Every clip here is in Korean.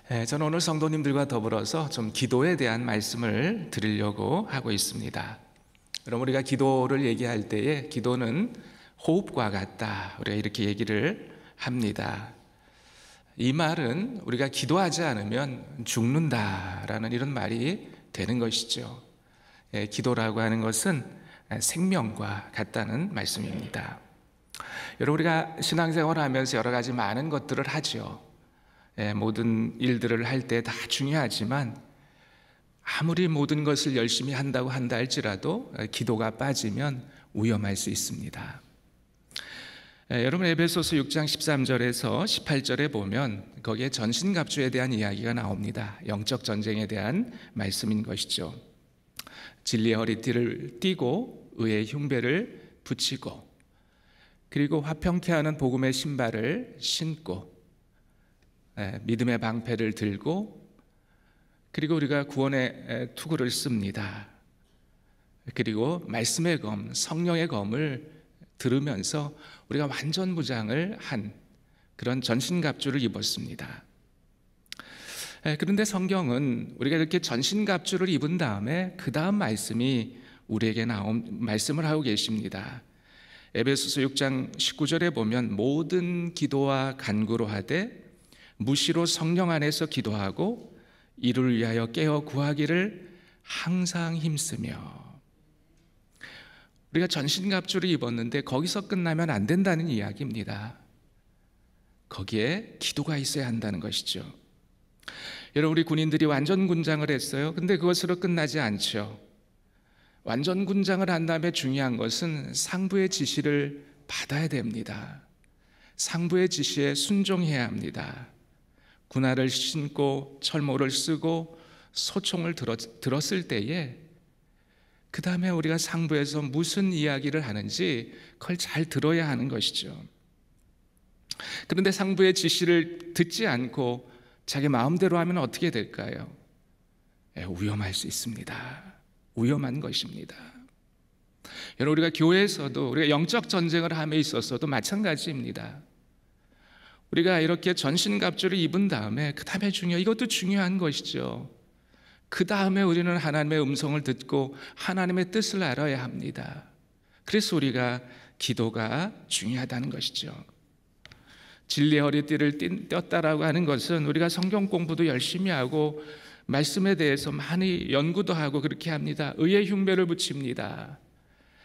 저는 오늘 성도님들과 더불어서 좀 기도에 대한 말씀을 드리려고 하고 있습니다. 여러분, 우리가 기도를 얘기할 때에 기도는 호흡과 같다, 우리가 이렇게 얘기를 합니다. 이 말은 우리가 기도하지 않으면 죽는다라는 이런 말이 되는 것이죠. 기도라고 하는 것은 생명과 같다는 말씀입니다. 여러분, 우리가 신앙생활을 하면서 여러 가지 많은 것들을 하죠. 모든 일들을 할 때 다 중요하지만 아무리 모든 것을 열심히 한다고 한다 할지라도 기도가 빠지면 위험할 수 있습니다. 여러분, 에베소서 6장 13절에서 18절에 보면 거기에 전신갑주에 대한 이야기가 나옵니다. 영적 전쟁에 대한 말씀인 것이죠. 진리의 허리띠를 띠고 의의 흉배를 붙이고, 그리고 화평케 하는 복음의 신발을 신고, 믿음의 방패를 들고, 그리고 우리가 구원의 투구를 씁니다. 그리고 말씀의 검, 성령의 검을 들으면서 우리가 완전 무장을 한 그런 전신갑주를 입었습니다. 그런데 성경은 우리가 이렇게 전신갑주를 입은 다음에 그 다음 말씀이 우리에게 나온 말씀을 하고 계십니다. 에베소서 6장 19절에 보면 모든 기도와 간구로 하되 무시로 성령 안에서 기도하고 이를 위하여 깨어 구하기를 항상 힘쓰며. 우리가 전신갑주를 입었는데 거기서 끝나면 안 된다는 이야기입니다. 거기에 기도가 있어야 한다는 것이죠. 여러분, 우리 군인들이 완전 군장을 했어요. 근데 그것으로 끝나지 않죠. 완전 군장을 한 다음에 중요한 것은 상부의 지시를 받아야 됩니다. 상부의 지시에 순종해야 합니다. 군화를 신고 철모를 쓰고 소총을 들었을 때에 그 다음에 우리가 상부에서 무슨 이야기를 하는지 그걸 잘 들어야 하는 것이죠. 그런데 상부의 지시를 듣지 않고 자기 마음대로 하면 어떻게 될까요? 위험할 수 있습니다. 위험한 것입니다. 여러분, 우리가 교회에서도 우리가 영적 전쟁을 함에 있어서도 마찬가지입니다. 우리가 이렇게 전신갑주를 입은 다음에 그 다음에 이것도 중요한 것이죠. 그 다음에 우리는 하나님의 음성을 듣고 하나님의 뜻을 알아야 합니다. 그래서 우리가 기도가 중요하다는 것이죠. 진리의 허리띠를 떴다라고 하는 것은 우리가 성경 공부도 열심히 하고 말씀에 대해서 많이 연구도 하고 그렇게 합니다. 의의 흉배를 붙입니다.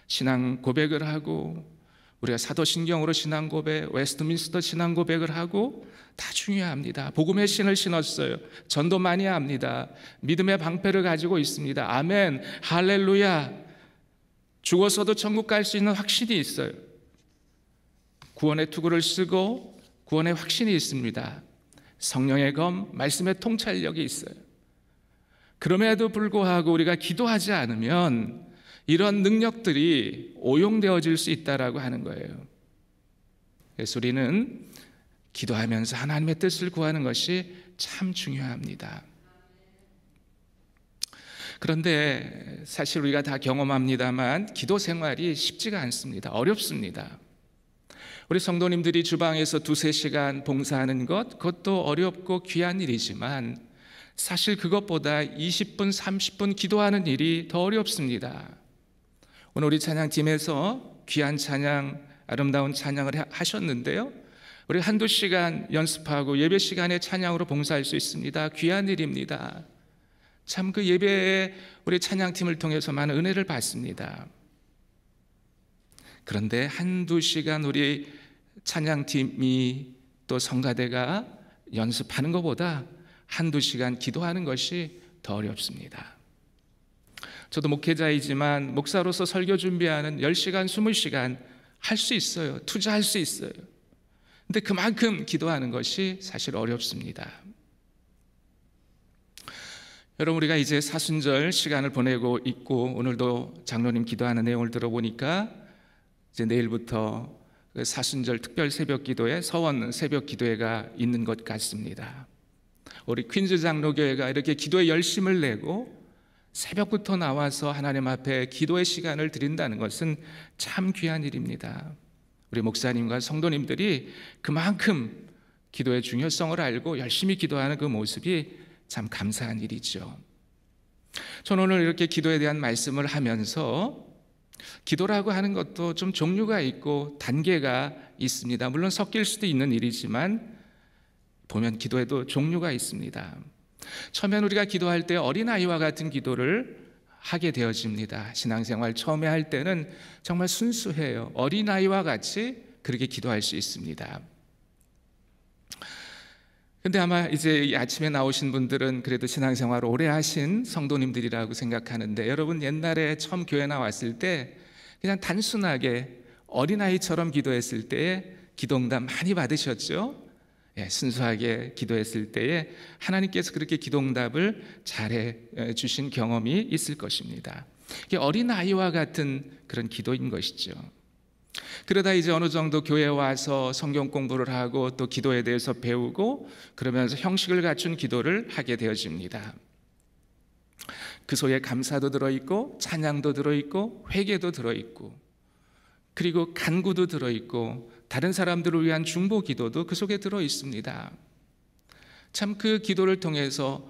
신앙 고백을 하고, 우리가 사도신경으로 신앙 고백, 웨스트민스터 신앙 고백을 하고 다 중요합니다. 복음의 신을 신었어요. 전도 많이 합니다. 믿음의 방패를 가지고 있습니다. 아멘, 할렐루야. 죽어서도 천국 갈 수 있는 확신이 있어요. 구원의 투구를 쓰고 구원의 확신이 있습니다. 성령의 검, 말씀의 통찰력이 있어요. 그럼에도 불구하고 우리가 기도하지 않으면 이런 능력들이 오용되어질 수 있다라고 하는 거예요. 그래서 우리는 기도하면서 하나님의 뜻을 구하는 것이 참 중요합니다. 그런데 사실 우리가 다 경험합니다만 기도 생활이 쉽지가 않습니다. 어렵습니다. 우리 성도님들이 주방에서 2-3시간 봉사하는 것, 그것도 어렵고 귀한 일이지만 사실 그것보다 20분, 30분 기도하는 일이 더 어렵습니다. 오늘 우리 찬양팀에서 귀한 찬양, 아름다운 찬양을 하셨는데요, 우리 1-2시간 연습하고 예배 시간에 찬양으로 봉사할 수 있습니다. 귀한 일입니다. 참 그 예배에 우리 찬양팀을 통해서 많은 은혜를 받습니다. 그런데 1-2시간 우리 찬양팀이 또 성가대가 연습하는 것보다 1-2시간 기도하는 것이 더 어렵습니다. 저도 목회자이지만 목사로서 설교 준비하는 10시간, 20시간 할 수 있어요. 투자할 수 있어요. 근데 그만큼 기도하는 것이 사실 어렵습니다. 여러분, 우리가 이제 사순절 시간을 보내고 있고 오늘도 장로님 기도하는 내용을 들어보니까 이제 내일부터 사순절 특별 새벽 기도회, 서원 새벽 기도회가 있는 것 같습니다. 우리 퀸즈 장로교회가 이렇게 기도에 열심을 내고 새벽부터 나와서 하나님 앞에 기도의 시간을 드린다는 것은 참 귀한 일입니다. 우리 목사님과 성도님들이 그만큼 기도의 중요성을 알고 열심히 기도하는 그 모습이 참 감사한 일이죠. 저는 오늘 이렇게 기도에 대한 말씀을 하면서 기도라고 하는 것도 좀 종류가 있고 단계가 있습니다. 물론 섞일 수도 있는 일이지만 보면 기도에도 종류가 있습니다. 처음엔 우리가 기도할 때 어린아이와 같은 기도를 하게 되어집니다. 신앙생활 처음에 할 때는 정말 순수해요. 어린아이와 같이 그렇게 기도할 수 있습니다. 근데 아마 이제 이 아침에 나오신 분들은 그래도 신앙생활을 오래 하신 성도님들이라고 생각하는데, 여러분 옛날에 처음 교회 나왔을 때 그냥 단순하게 어린아이처럼 기도했을 때에 기도응답 많이 받으셨죠? 순수하게 기도했을 때에 하나님께서 그렇게 기도응답을 잘해 주신 경험이 있을 것입니다. 이게 어린아이와 같은 그런 기도인 것이죠. 그러다 이제 어느 정도 교회에 와서 성경 공부를 하고 또 기도에 대해서 배우고 그러면서 형식을 갖춘 기도를 하게 되어집니다. 그 속에 감사도 들어있고 찬양도 들어있고 회개도 들어있고 그리고 간구도 들어있고 다른 사람들을 위한 중보 기도도 그 속에 들어있습니다. 참 그 기도를 통해서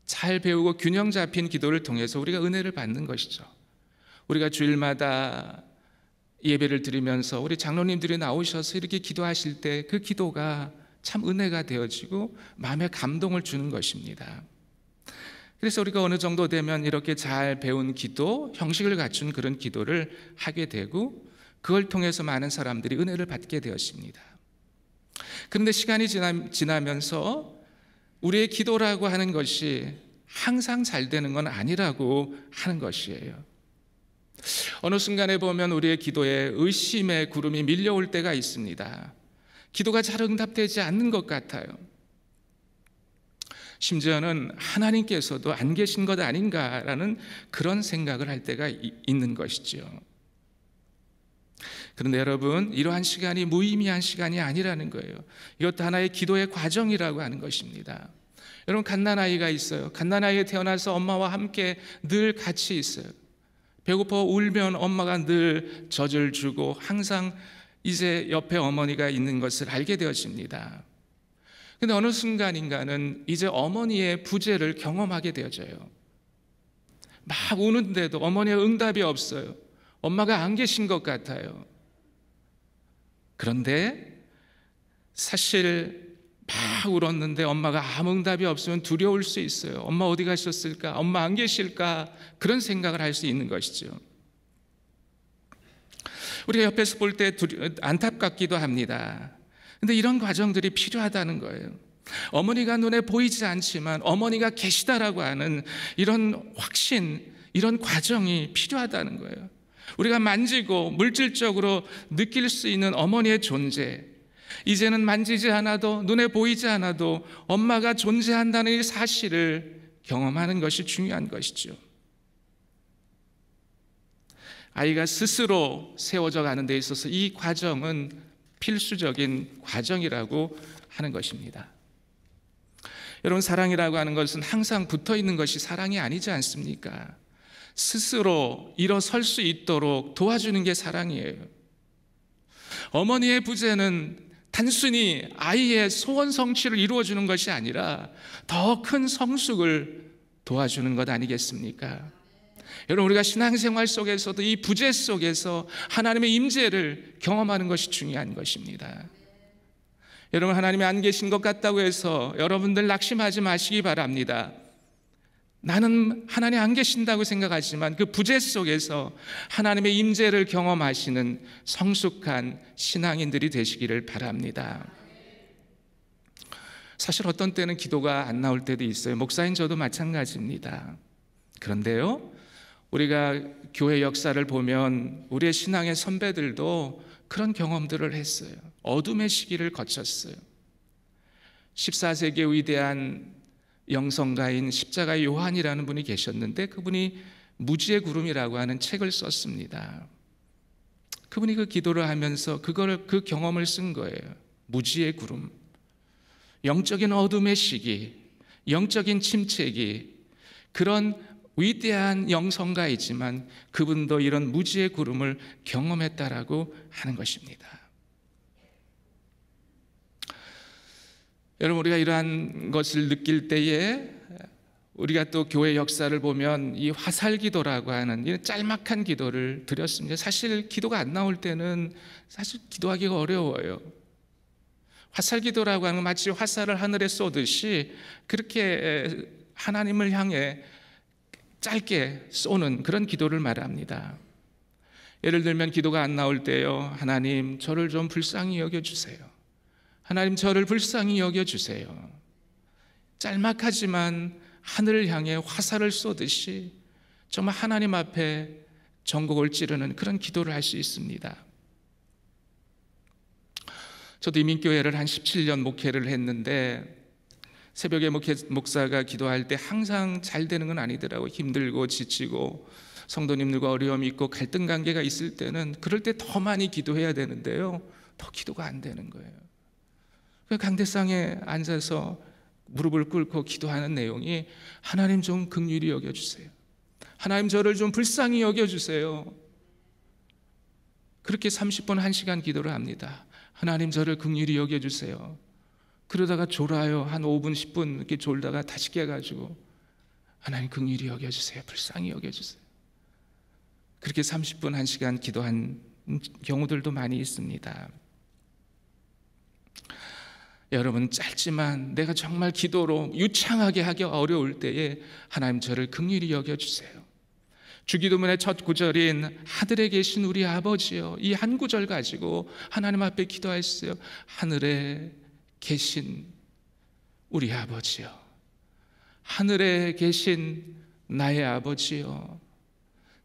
잘 배우고 균형 잡힌 기도를 통해서 우리가 은혜를 받는 것이죠. 우리가 주일마다 예배를 드리면서 우리 장로님들이 나오셔서 이렇게 기도하실 때 그 기도가 참 은혜가 되어지고 마음에 감동을 주는 것입니다. 그래서 우리가 어느 정도 되면 이렇게 잘 배운 기도, 형식을 갖춘 그런 기도를 하게 되고 그걸 통해서 많은 사람들이 은혜를 받게 되었습니다. 그런데 시간이 지나면서 우리의 기도라고 하는 것이 항상 잘 되는 건 아니라고 하는 것이에요. 어느 순간에 보면 우리의 기도에 의심의 구름이 밀려올 때가 있습니다. 기도가 잘 응답되지 않는 것 같아요. 심지어는 하나님께서도 안 계신 것 아닌가라는 그런 생각을 할 때가 있는 것이죠. 그런데 여러분, 이러한 시간이 무의미한 시간이 아니라는 거예요. 이것도 하나의 기도의 과정이라고 하는 것입니다. 여러분, 갓난아이가 있어요. 갓난아이에 태어나서 엄마와 함께 늘 같이 있어요. 배고파 울면 엄마가 늘 젖을 주고 항상 이제 옆에 어머니가 있는 것을 알게 되어집니다. 근데 어느 순간인가는 이제 어머니의 부재를 경험하게 되어져요. 막 우는데도 어머니의 응답이 없어요. 엄마가 안 계신 것 같아요. 그런데 사실 막 울었는데 엄마가 아무 응답이 없으면 두려울 수 있어요. 엄마 어디 가셨을까? 엄마 안 계실까? 그런 생각을 할 수 있는 것이죠. 우리가 옆에서 볼 때 안타깝기도 합니다. 근데 이런 과정들이 필요하다는 거예요. 어머니가 눈에 보이지 않지만 어머니가 계시다라고 하는 이런 확신, 이런 과정이 필요하다는 거예요. 우리가 만지고 물질적으로 느낄 수 있는 어머니의 존재, 이제는 만지지 않아도 눈에 보이지 않아도 엄마가 존재한다는 이 사실을 경험하는 것이 중요한 것이죠. 아이가 스스로 세워져 가는 데 있어서 이 과정은 필수적인 과정이라고 하는 것입니다. 여러분, 사랑이라고 하는 것은 항상 붙어 있는 것이 사랑이 아니지 않습니까? 스스로 일어설 수 있도록 도와주는 게 사랑이에요. 어머니의 부재는 단순히 아이의 소원 성취를 이루어주는 것이 아니라 더 큰 성숙을 도와주는 것 아니겠습니까? 여러분, 우리가 신앙생활 속에서도 이 부재 속에서 하나님의 임재를 경험하는 것이 중요한 것입니다. 여러분, 하나님이 안 계신 것 같다고 해서 여러분들 낙심하지 마시기 바랍니다. 나는 하나님 안 계신다고 생각하지만 그 부재 속에서 하나님의 임재를 경험하시는 성숙한 신앙인들이 되시기를 바랍니다. 사실 어떤 때는 기도가 안 나올 때도 있어요. 목사인 저도 마찬가지입니다. 그런데요, 우리가 교회 역사를 보면 우리의 신앙의 선배들도 그런 경험들을 했어요. 어둠의 시기를 거쳤어요. 14세기의 위대한 영성가인 십자가의 요한이라는 분이 계셨는데 그분이 무지의 구름이라고 하는 책을 썼습니다. 그분이 그 기도를 하면서 그 경험을 쓴 거예요. 무지의 구름, 영적인 어둠의 시기, 영적인 침체기, 그런 위대한 영성가이지만 그분도 이런 무지의 구름을 경험했다라고 하는 것입니다. 여러분, 우리가 이러한 것을 느낄 때에 우리가 또 교회 역사를 보면 이 화살기도라고 하는 이 짤막한 기도를 드렸습니다. 사실 기도가 안 나올 때는 사실 기도하기가 어려워요. 화살기도라고 하는 건 마치 화살을 하늘에 쏘듯이 그렇게 하나님을 향해 짧게 쏘는 그런 기도를 말합니다. 예를 들면 기도가 안 나올 때요, 하나님 저를 좀 불쌍히 여겨주세요. 하나님 저를 불쌍히 여겨주세요. 짤막하지만 하늘을 향해 화살을 쏘듯이 정말 하나님 앞에 전곡을 찌르는 그런 기도를 할 수 있습니다. 저도 이민교회를 한 17년 목회를 했는데 새벽에 목사가 기도할 때 항상 잘 되는 건 아니더라고요. 힘들고 지치고 성도님들과 어려움이 있고 갈등 관계가 있을 때는 그럴 때 더 많이 기도해야 되는데요, 더 기도가 안 되는 거예요. 강대상에 앉아서 무릎을 꿇고 기도하는 내용이 하나님 좀 긍휼히 여겨주세요. 하나님 저를 좀 불쌍히 여겨주세요. 그렇게 30분 1시간 기도를 합니다. 하나님 저를 긍휼히 여겨주세요. 그러다가 졸아요. 한 5분 10분 이렇게 졸다가 다시 깨가지고 하나님 긍휼히 여겨주세요. 불쌍히 여겨주세요. 그렇게 30분 1시간 기도한 경우들도 많이 있습니다. 여러분, 짧지만 내가 정말 기도로 유창하게 하기 어려울 때에 하나님 저를 긍휼히 여겨주세요. 주기도문의 첫 구절인 하늘에 계신 우리 아버지요, 이 한 구절 가지고 하나님 앞에 기도하셨어요. 하늘에 계신 우리 아버지요, 하늘에 계신 나의 아버지요.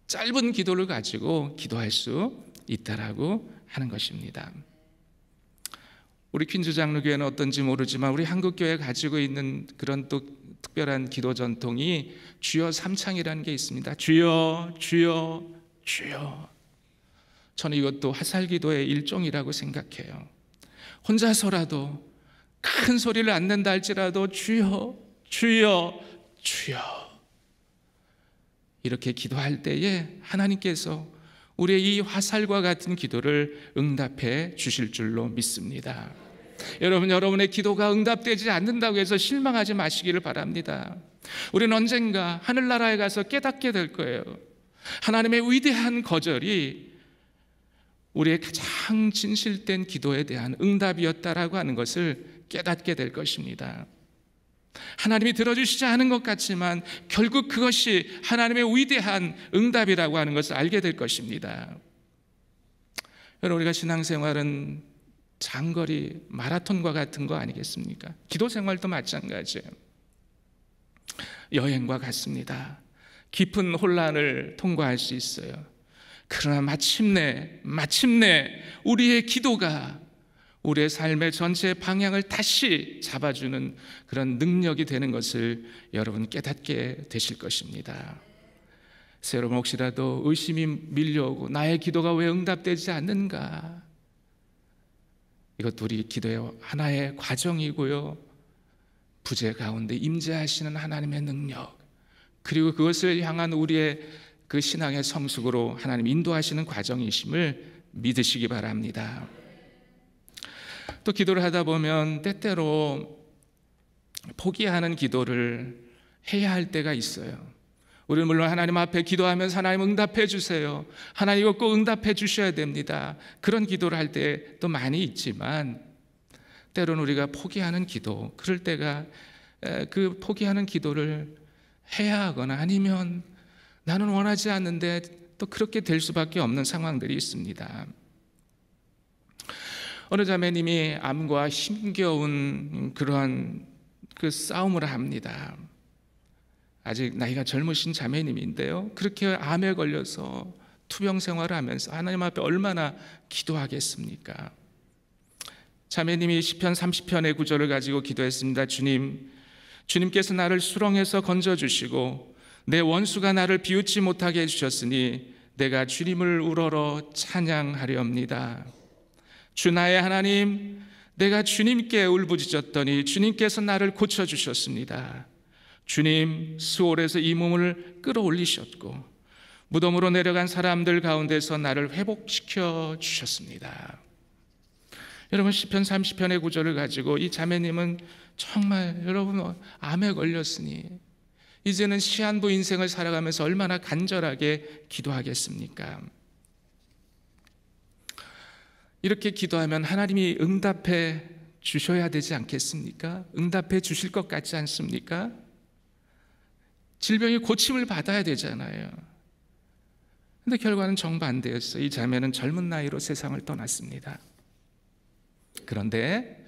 짧은 기도를 가지고 기도할 수 있다라고 하는 것입니다. 우리 퀸즈 장로교회는 어떤지 모르지만 우리 한국교회가 가지고 있는 그런 또 특별한 기도 전통이 주여 삼창이라는 게 있습니다. 주여 주여 주여. 저는 이것도 화살기도의 일종이라고 생각해요. 혼자서라도 큰 소리를 안 낸다 할지라도 주여 주여 주여 이렇게 기도할 때에 하나님께서 우리의 이 화살과 같은 기도를 응답해 주실 줄로 믿습니다. 여러분, 여러분의 기도가 응답되지 않는다고 해서 실망하지 마시기를 바랍니다. 우리는 언젠가 하늘나라에 가서 깨닫게 될 거예요. 하나님의 위대한 거절이 우리의 가장 진실된 기도에 대한 응답이었다라고 하는 것을 깨닫게 될 것입니다. 하나님이 들어주시지 않은 것 같지만 결국 그것이 하나님의 위대한 응답이라고 하는 것을 알게 될 것입니다. 여러분, 우리가 신앙생활은 장거리 마라톤과 같은 거 아니겠습니까? 기도생활도 마찬가지예요. 여행과 같습니다. 깊은 혼란을 통과할 수 있어요. 그러나 마침내 우리의 기도가 우리의 삶의 전체 방향을 다시 잡아주는 그런 능력이 되는 것을 여러분 깨닫게 되실 것입니다. 그래서 여러분, 혹시라도 의심이 밀려오고 나의 기도가 왜 응답되지 않는가, 이것도 우리 기도의 하나의 과정이고요, 부재 가운데 임재하시는 하나님의 능력, 그리고 그것을 향한 우리의 그 신앙의 성숙으로 하나님 인도하시는 과정이심을 믿으시기 바랍니다. 또 기도를 하다 보면 때때로 포기하는 기도를 해야 할 때가 있어요. 우리는 물론 하나님 앞에 기도하면서 하나님 응답해 주세요, 하나님 이거 꼭 응답해 주셔야 됩니다, 그런 기도를 할 때도 많이 있지만 때로는 우리가 포기하는 기도, 그럴 때가 그 포기하는 기도를 해야 하거나 아니면 나는 원하지 않는데 또 그렇게 될 수밖에 없는 상황들이 있습니다. 어느 자매님이 암과 힘겨운 그러한 그 싸움을 합니다. 아직 나이가 젊으신 자매님인데요, 그렇게 암에 걸려서 투병 생활을 하면서 하나님 앞에 얼마나 기도하겠습니까? 자매님이 시편 30편의 구절을 가지고 기도했습니다. 주님께서 나를 수렁에서 건져주시고 내 원수가 나를 비웃지 못하게 해주셨으니 내가 주님을 우러러 찬양하려옵니다. 주 나의 하나님, 내가 주님께 울부짖었더니 주님께서 나를 고쳐주셨습니다. 주님, 수월에서 이 몸을 끌어올리셨고 무덤으로 내려간 사람들 가운데서 나를 회복시켜 주셨습니다. 여러분 시편 30편의 구절을 가지고 이 자매님은 정말 여러분 암에 걸렸으니 이제는 시한부 인생을 살아가면서 얼마나 간절하게 기도하겠습니까? 이렇게 기도하면 하나님이 응답해 주셔야 되지 않겠습니까? 응답해 주실 것 같지 않습니까? 질병이 고침을 받아야 되잖아요. 근데 결과는 정반대였어요. 이 자매는 젊은 나이로 세상을 떠났습니다. 그런데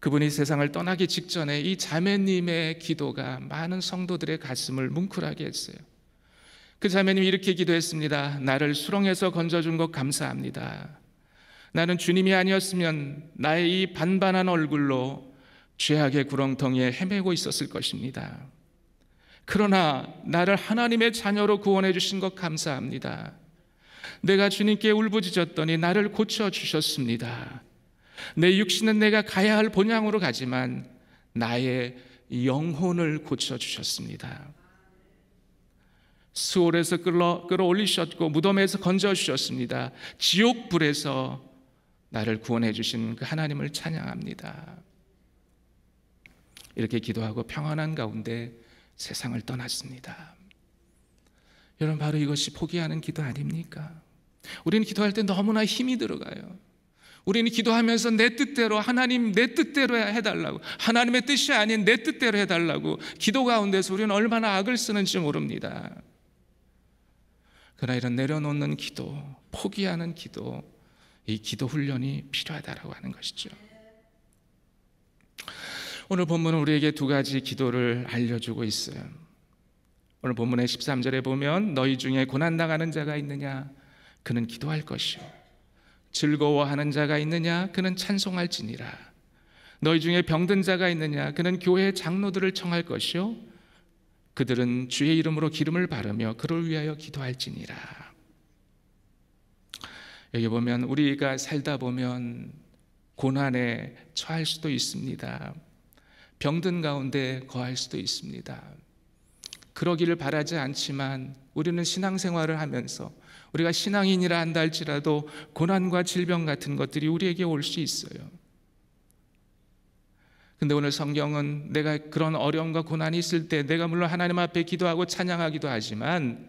그분이 세상을 떠나기 직전에 이 자매님의 기도가 많은 성도들의 가슴을 뭉클하게 했어요. 그 자매님이 이렇게 기도했습니다. 나를 수렁에서 건져준 것 감사합니다. 나는 주님이 아니었으면 나의 이 반반한 얼굴로 죄악의 구렁텅이에 헤매고 있었을 것입니다. 그러나 나를 하나님의 자녀로 구원해 주신 것 감사합니다. 내가 주님께 울부짖었더니 나를 고쳐주셨습니다. 내 육신은 내가 가야 할 본향으로 가지만 나의 영혼을 고쳐주셨습니다. 수월에서 끌어올리셨고 무덤에서 건져주셨습니다. 지옥불에서 나를 구원해 주신 그 하나님을 찬양합니다. 이렇게 기도하고 평안한 가운데 세상을 떠났습니다. 여러분, 바로 이것이 포기하는 기도 아닙니까? 우리는 기도할 때 너무나 힘이 들어가요. 우리는 기도하면서 내 뜻대로, 하나님 내 뜻대로 해달라고, 하나님의 뜻이 아닌 내 뜻대로 해달라고 기도 가운데서 우리는 얼마나 악을 쓰는지 모릅니다. 그러나 이런 내려놓는 기도, 포기하는 기도, 이 기도 훈련이 필요하다고 하는 것이죠. 오늘 본문은 우리에게 두 가지 기도를 알려주고 있어요. 오늘 본문의 13절에 보면 너희 중에 고난당하는 자가 있느냐? 그는 기도할 것이요. 즐거워하는 자가 있느냐? 그는 찬송할지니라. 너희 중에 병든 자가 있느냐? 그는 교회 장로들을 청할 것이요. 그들은 주의 이름으로 기름을 바르며 그를 위하여 기도할지니라. 여기 보면 우리가 살다 보면 고난에 처할 수도 있습니다. 병든 가운데 거할 수도 있습니다. 그러기를 바라지 않지만 우리는 신앙생활을 하면서 우리가 신앙인이라 한다 할지라도 고난과 질병 같은 것들이 우리에게 올 수 있어요. 근데 오늘 성경은 내가 그런 어려움과 고난이 있을 때 내가 물론 하나님 앞에 기도하고 찬양하기도 하지만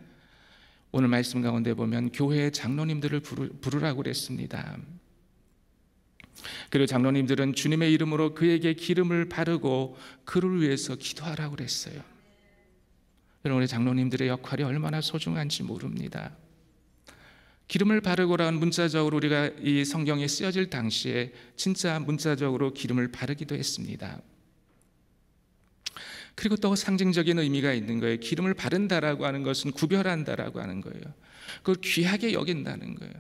오늘 말씀 가운데 보면 교회의 장로님들을 부르라고 그랬습니다. 그리고 장로님들은 주님의 이름으로 그에게 기름을 바르고 그를 위해서 기도하라고 그랬어요. 여러분, 우리 장로님들의 역할이 얼마나 소중한지 모릅니다. 기름을 바르고라는 문자적으로 우리가 이 성경에 쓰여질 당시에 진짜 문자적으로 기름을 바르기도 했습니다. 그리고 또 상징적인 의미가 있는 거예요. 기름을 바른다라고 하는 것은 구별한다라고 하는 거예요. 그걸 귀하게 여긴다는 거예요.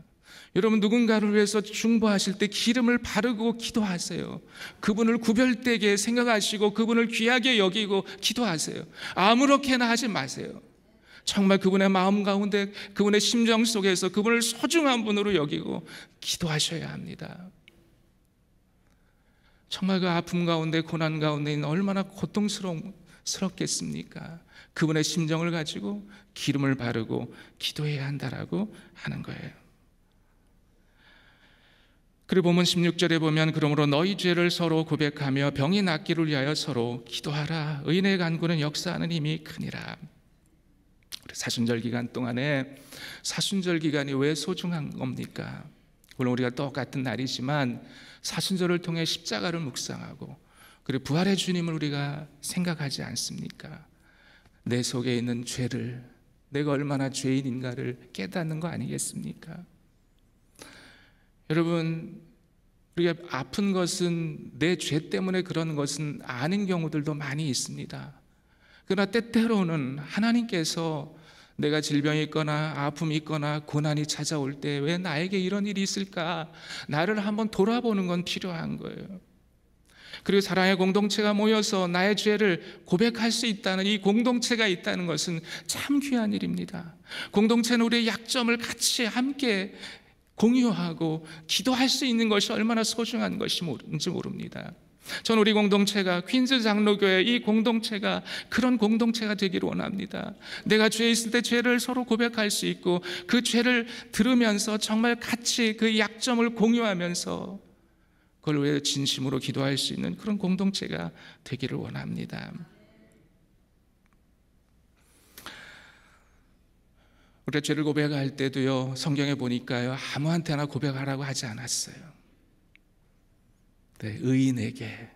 여러분, 누군가를 위해서 중보하실 때 기름을 바르고 기도하세요. 그분을 구별되게 생각하시고 그분을 귀하게 여기고 기도하세요. 아무렇게나 하지 마세요. 정말 그분의 마음 가운데, 그분의 심정 속에서 그분을 소중한 분으로 여기고 기도하셔야 합니다. 정말 그 아픔 가운데, 고난 가운데 있는 얼마나 고통스럽겠습니까? 그분의 심정을 가지고 기름을 바르고 기도해야 한다라고 하는 거예요. 그리고 본문 16절에 보면 그러므로 너희 죄를 서로 고백하며 병이 낫기를 위하여 서로 기도하라. 의인의 간구는 역사하는 힘이 크니라. 사순절 기간 동안에 사순절 기간이 왜 소중한 겁니까? 물론 우리가 똑같은 날이지만 사순절을 통해 십자가를 묵상하고 그리고 부활의 주님을 우리가 생각하지 않습니까? 내 속에 있는 죄를, 내가 얼마나 죄인인가를 깨닫는 거 아니겠습니까? 여러분, 우리가 아픈 것은 내 죄 때문에 그런 것은 아닌 경우들도 많이 있습니다. 그러나 때때로는 하나님께서 내가 질병이 있거나 아픔이 있거나 고난이 찾아올 때 왜 나에게 이런 일이 있을까? 나를 한번 돌아보는 건 필요한 거예요. 그리고 사랑의 공동체가 모여서 나의 죄를 고백할 수 있다는 이 공동체가 있다는 것은 참 귀한 일입니다. 공동체는 우리의 약점을 같이 함께 공유하고 기도할 수 있는 것이 얼마나 소중한 것인지 모릅니다. 저는 우리 공동체가 퀸즈 장로교회 이 공동체가 그런 공동체가 되기를 원합니다. 내가 죄에 있을 때 죄를 서로 고백할 수 있고 그 죄를 들으면서 정말 같이 그 약점을 공유하면서 그걸 위해 진심으로 기도할 수 있는 그런 공동체가 되기를 원합니다. 우리가 죄를 고백할 때도요, 성경에 보니까요, 아무한테나 고백하라고 하지 않았어요. 네, 의인에게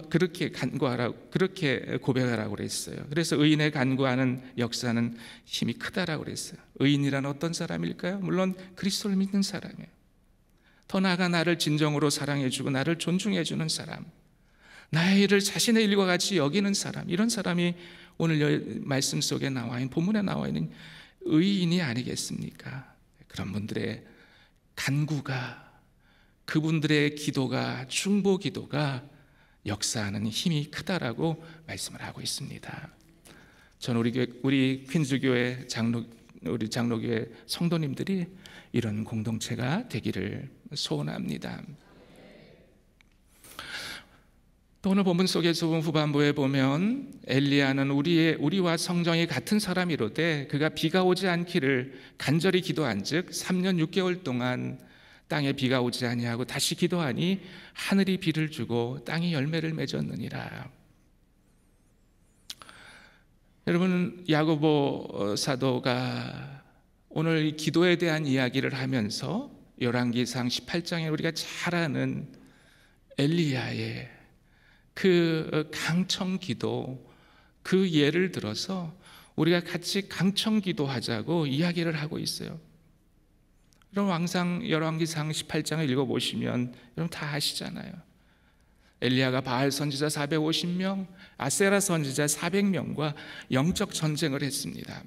그렇게 간구하라고, 그렇게 고백하라고 그랬어요. 그래서 의인의 간구하는 역사는 힘이 크다라고 그랬어요. 의인이란 어떤 사람일까요? 물론 그리스도를 믿는 사람이에요. 더 나아가 나를 진정으로 사랑해주고 나를 존중해주는 사람, 나의 일을 자신의 일과 같이 여기는 사람, 이런 사람이 오늘 말씀 속에 나와 있는, 본문에 나와 있는 의인이 아니겠습니까? 그런 분들의 간구가, 그분들의 기도가, 중보 기도가 역사하는 힘이 크다라고 말씀을 하고 있습니다. 저는 우리 퀸즈교회 우리 장로교회 성도님들이 이런 공동체가 되기를 소원합니다. 또 오늘 본문 속에서 후반부에 보면 엘리야는 우리와 성정이 같은 사람이로되 그가 비가 오지 않기를 간절히 기도한즉 3년 6개월 동안 땅에 비가 오지 아니하고 다시 기도하니 하늘이 비를 주고 땅이 열매를 맺었느니라. 여러분, 야고보 사도가 오늘 이 기도에 대한 이야기를 하면서 열왕기상 18장에 우리가 잘 아는 엘리야의 그 강청 기도, 그 예를 들어서 우리가 같이 강청 기도하자고 이야기를 하고 있어요. 여러분, 열왕기상 18장을 읽어보시면 여러분 다 아시잖아요. 엘리야가 바알 선지자 450명, 아세라 선지자 400명과 영적 전쟁을 했습니다.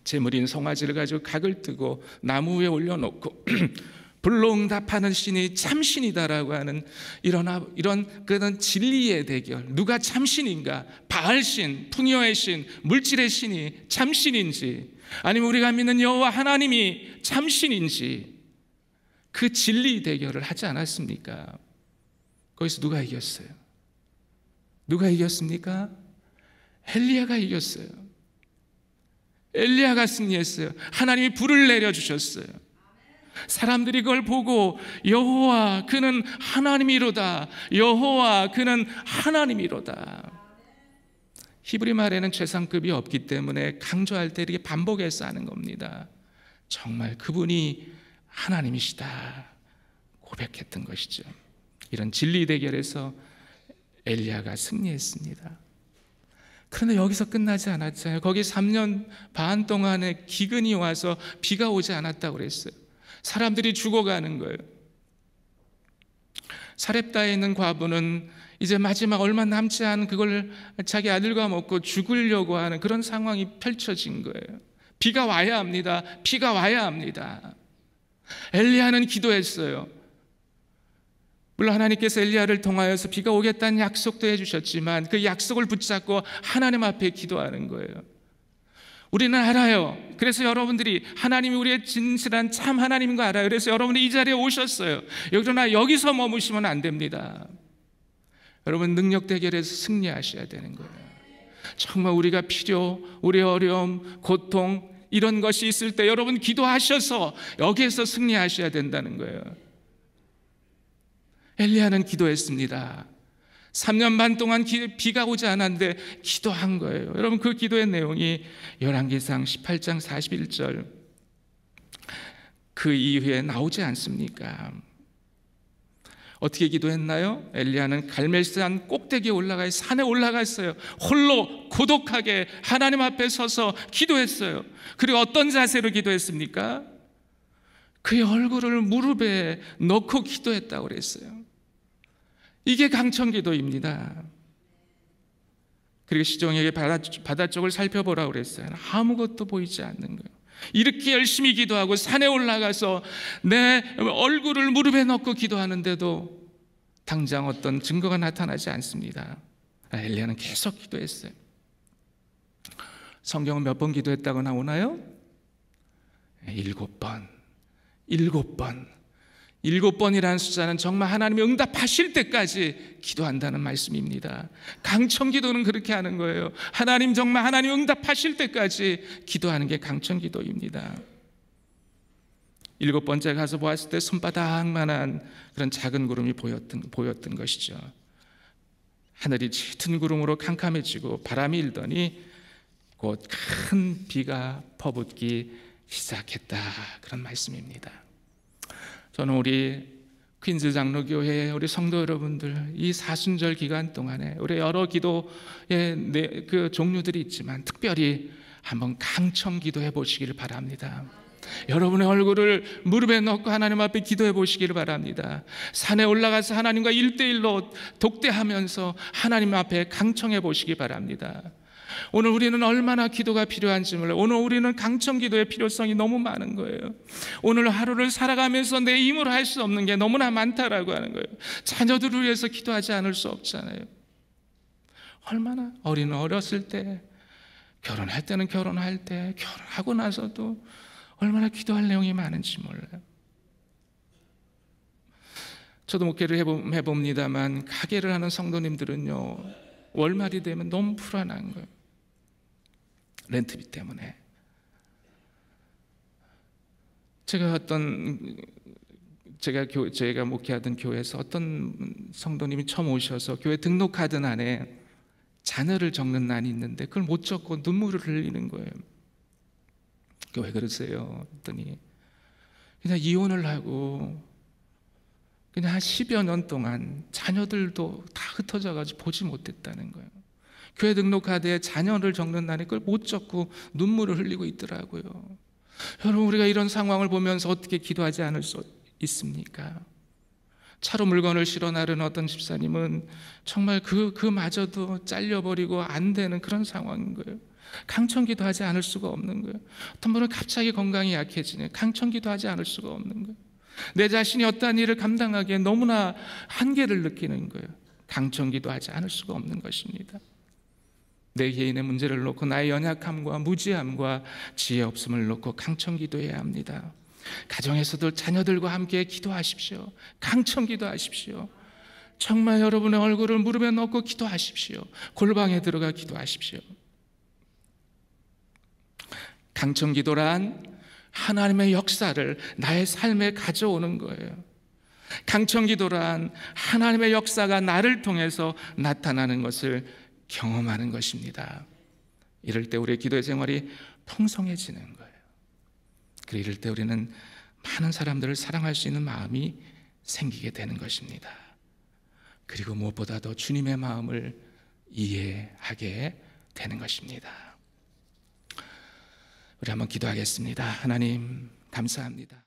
제물인 송아지를 가지고 각을 뜨고 나무 위에 올려놓고 불로 응답하는 신이 참신이다라고 하는 이런 그런 진리의 대결, 누가 참신인가? 바알신, 풍요의 신, 물질의 신이 참신인지, 아니면 우리가 믿는 여호와 하나님이 참신인지, 그 진리 대결을 하지 않았습니까? 거기서 누가 이겼어요? 누가 이겼습니까? 엘리야가 이겼어요. 엘리야가 승리했어요. 하나님이 불을 내려주셨어요. 사람들이 그걸 보고 여호와 그는 하나님이로다, 여호와 그는 하나님이로다. 히브리 말에는 최상급이 없기 때문에 강조할 때 이렇게 반복해서 하는 겁니다. 정말 그분이 하나님이시다 고백했던 것이죠. 이런 진리 대결에서 엘리야가 승리했습니다. 그런데 여기서 끝나지 않았잖아요. 거기 3년 반 동안에 기근이 와서 비가 오지 않았다고 그랬어요. 사람들이 죽어가는 거예요. 사렙다에 있는 과부는 이제 마지막 얼마 남지 않은 그걸 자기 아들과 먹고 죽으려고 하는 그런 상황이 펼쳐진 거예요. 비가 와야 합니다. 비가 와야 합니다. 엘리야는 기도했어요. 물론 하나님께서 엘리야를 통하여서 비가 오겠다는 약속도 해주셨지만 그 약속을 붙잡고 하나님 앞에 기도하는 거예요. 우리는 알아요. 그래서 여러분들이 하나님이 우리의 진실한 참 하나님인 거 알아요. 그래서 여러분이 이 자리에 오셨어요. 그러나 여기서 머무시면 안 됩니다. 여러분, 능력 대결에서 승리하셔야 되는 거예요. 정말 우리가 필요, 우리의 어려움, 고통 이런 것이 있을 때 여러분 기도하셔서 여기에서 승리하셔야 된다는 거예요. 엘리야는 기도했습니다. 3년 반 동안 비가 오지 않았는데 기도한 거예요. 여러분, 그 기도의 내용이 열왕기상 18장 41절 그 이후에 나오지 않습니까? 어떻게 기도했나요? 엘리야는 갈멜산 꼭대기에 올라가 산에 올라갔어요. 홀로 고독하게 하나님 앞에 서서 기도했어요. 그리고 어떤 자세로 기도했습니까? 그의 얼굴을 무릎에 넣고 기도했다고 그랬어요. 이게 강청기도입니다. 그리고 시종에게 바다 쪽을 살펴보라고 그랬어요. 아무것도 보이지 않는 거예요. 이렇게 열심히 기도하고 산에 올라가서 내 얼굴을 무릎에 넣고 기도하는데도 당장 어떤 증거가 나타나지 않습니다. 엘리야는 계속 기도했어요. 성경은 몇 번 기도했다고 나오나요? 7번. 7번. 7번이라는 숫자는 정말 하나님이 응답하실 때까지 기도한다는 말씀입니다. 강청기도는 그렇게 하는 거예요. 하나님 정말 하나님 응답하실 때까지 기도하는 게 강청기도입니다. 7번째 가서 보았을 때 손바닥만한 그런 작은 구름이 보였던 것이죠. 하늘이 짙은 구름으로 캄캄해지고 바람이 일더니 곧 큰 비가 퍼붓기 시작했다. 그런 말씀입니다. 저는 우리 퀸즈 장로교회 우리 성도 여러분들, 이 사순절 기간 동안에 우리 여러 기도의 그 종류들이 있지만 특별히 한번 강청 기도해 보시기를 바랍니다. 여러분의 얼굴을 무릎에 넣고 하나님 앞에 기도해 보시기를 바랍니다. 산에 올라가서 하나님과 1대1로 독대하면서 하나님 앞에 강청해 보시기 바랍니다. 오늘 우리는 얼마나 기도가 필요한지 몰라요. 오늘 우리는 강청 기도의 필요성이 너무 많은 거예요. 오늘 하루를 살아가면서 내 힘으로 할 수 없는 게 너무나 많다라고 하는 거예요. 자녀들을 위해서 기도하지 않을 수 없잖아요. 얼마나 어렸을 때, 결혼할 때는 결혼할 때, 결혼하고 나서도 얼마나 기도할 내용이 많은지 몰라요. 저도 목회를 해봅니다만 가게를 하는 성도님들은요, 월말이 되면 너무 불안한 거예요. 렌트비 때문에. 제가 목회하던 교회에서 어떤 성도님이 처음 오셔서 교회 등록카드 안에 자녀를 적는 난이 있는데 그걸 못 적고 눈물을 흘리는 거예요. 왜 그러세요? 했더니 그냥 이혼을 하고 그냥 한 10여 년 동안 자녀들도 다 흩어져가지고 보지 못했다는 거예요. 교회 등록카드에 자녀를 적는 날에 그걸 못 적고 눈물을 흘리고 있더라고요. 여러분, 우리가 이런 상황을 보면서 어떻게 기도하지 않을 수 있습니까? 차로 물건을 실어 나르는 어떤 집사님은 정말 그마저도 잘려버리고 안 되는 그런 상황인 거예요. 강청기도 하지 않을 수가 없는 거예요. 어떤 분은 갑자기 건강이 약해지네. 강청기도 하지 않을 수가 없는 거예요. 내 자신이 어떠한 일을 감당하기에 너무나 한계를 느끼는 거예요. 강청기도 하지 않을 수가 없는 것입니다. 내 개인의 문제를 놓고 나의 연약함과 무지함과 지혜 없음을 놓고 강청기도해야 합니다. 가정에서도 자녀들과 함께 기도하십시오. 강청기도하십시오. 정말 여러분의 얼굴을 무릎에 넣고 기도하십시오. 골방에 들어가 기도하십시오. 강청기도란 하나님의 역사를 나의 삶에 가져오는 거예요. 강청기도란 하나님의 역사가 나를 통해서 나타나는 것을 경험하는 것입니다. 이럴 때 우리의 기도의 생활이 풍성해지는 거예요. 그리고 이럴 때 우리는 많은 사람들을 사랑할 수 있는 마음이 생기게 되는 것입니다. 그리고 무엇보다도 주님의 마음을 이해하게 되는 것입니다. 우리 한번 기도하겠습니다. 하나님, 감사합니다.